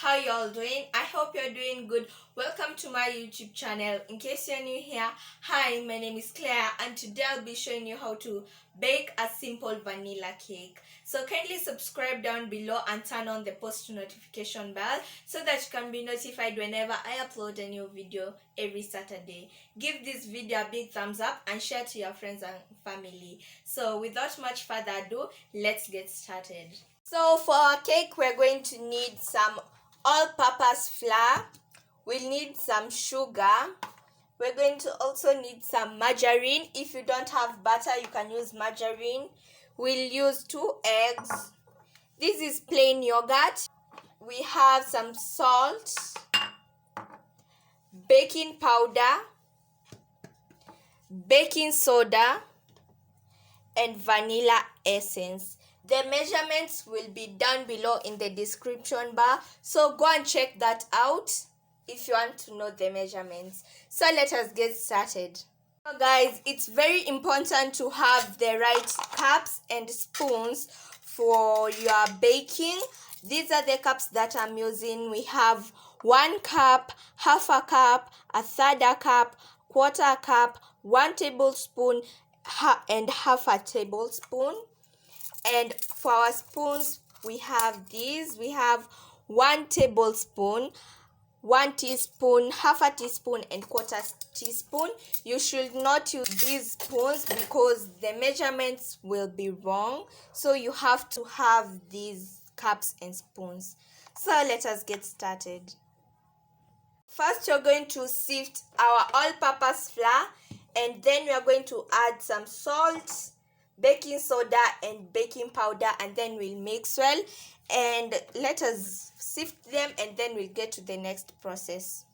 how y'all doing? I hope you're doing good. Welcome to my YouTube channel. In case you're new here, hi, my name is Claire, and today I'll be showing you how to bake a simple vanilla cake. So kindly subscribe down below and turn on the post notification bell so that you can be notified whenever I upload a new video every Saturday. Give this video a big thumbs up and share to your friends and family. So without much further ado, let's get started. So for our cake, we're going to need some all-purpose flour. We'll need some sugar. We're going to also need some margarine. If you don't have butter, you can use margarine. We'll use 2 eggs. This is plain yogurt. We have some salt, baking powder, baking soda, and vanilla essence. The measurements will be down below in the description bar, so go and check that out if you want to know the measurements. So let us get started. So guys, it's very important to have the right cups and spoons for your baking. These are the cups that I'm using. We have 1 cup, half a cup, a third a cup, quarter a cup, 1 tablespoon, and half a tablespoon. And for our spoons, we have these. We have 1 tablespoon, 1 teaspoon, half a teaspoon, and quarter teaspoon. You should not use these spoons because the measurements will be wrong. So you have to have these cups and spoons. So let us get started. First, you're going to sift our all-purpose flour, and then we are going to add some salt, baking soda, and baking powder, and then we'll mix well, and let us sift them, and then we'll get to the next process.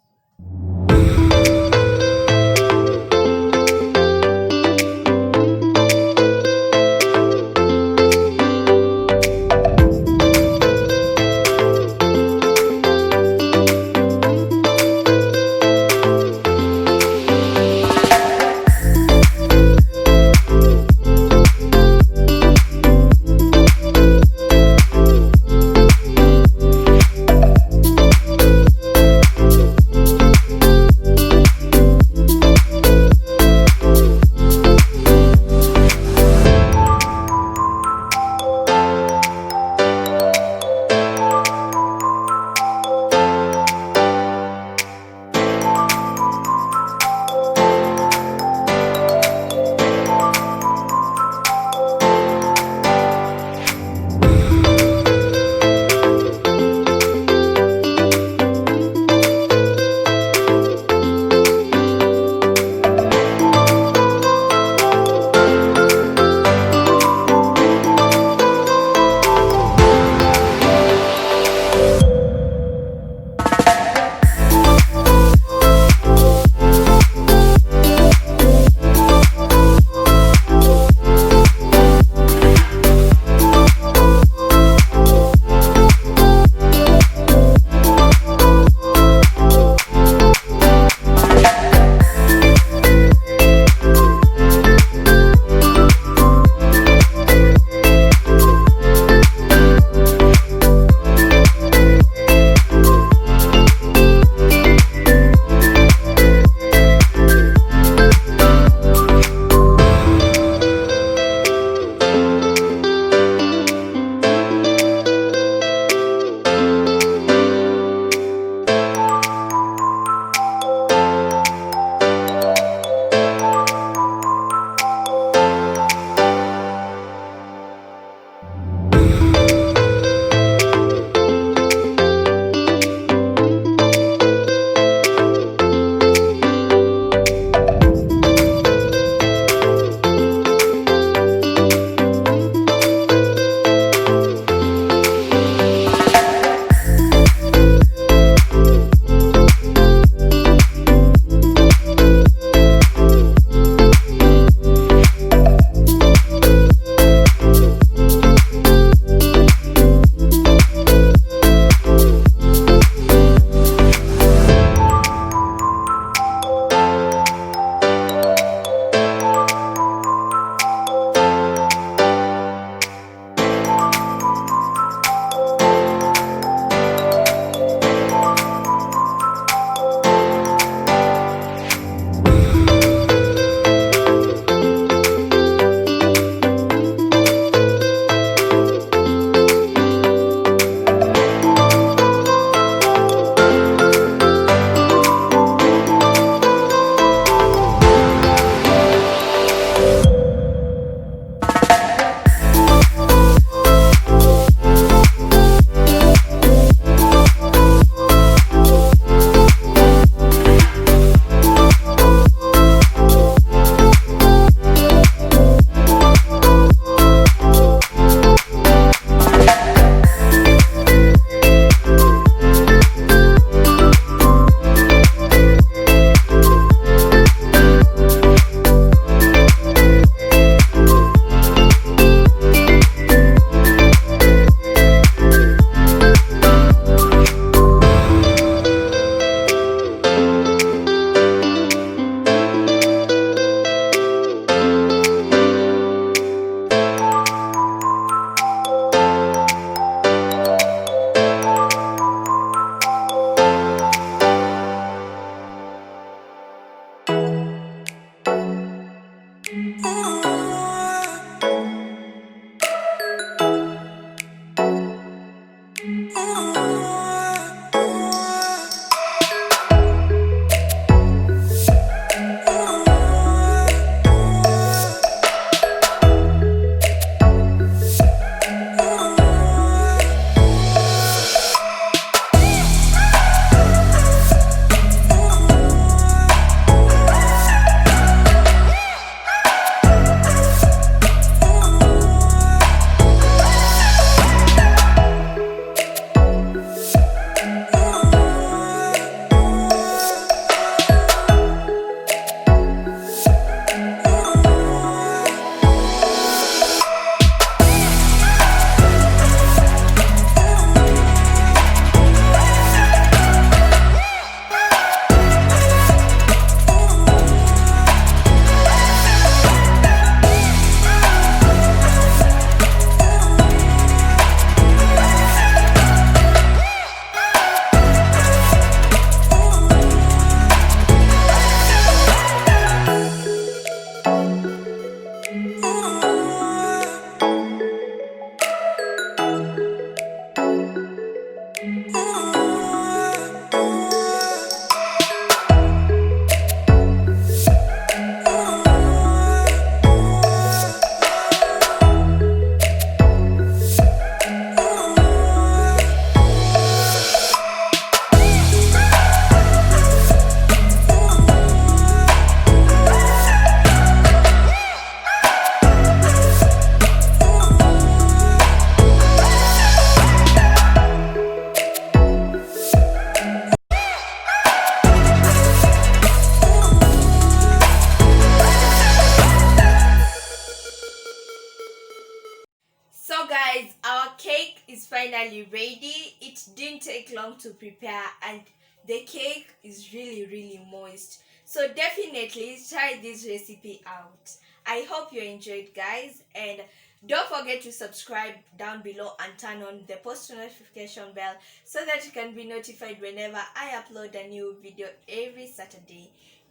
to prepare, and the cake is really moist. So definitely try this recipe out. I hope you enjoyed, guys, and don't forget to subscribe down below and turn on the post notification bell so that you can be notified whenever I upload a new video every Saturday.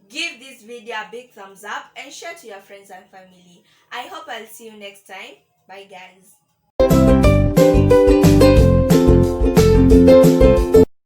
Give this video a big thumbs up and share to your friends and family. I hope I'll see you next time. Bye, guys.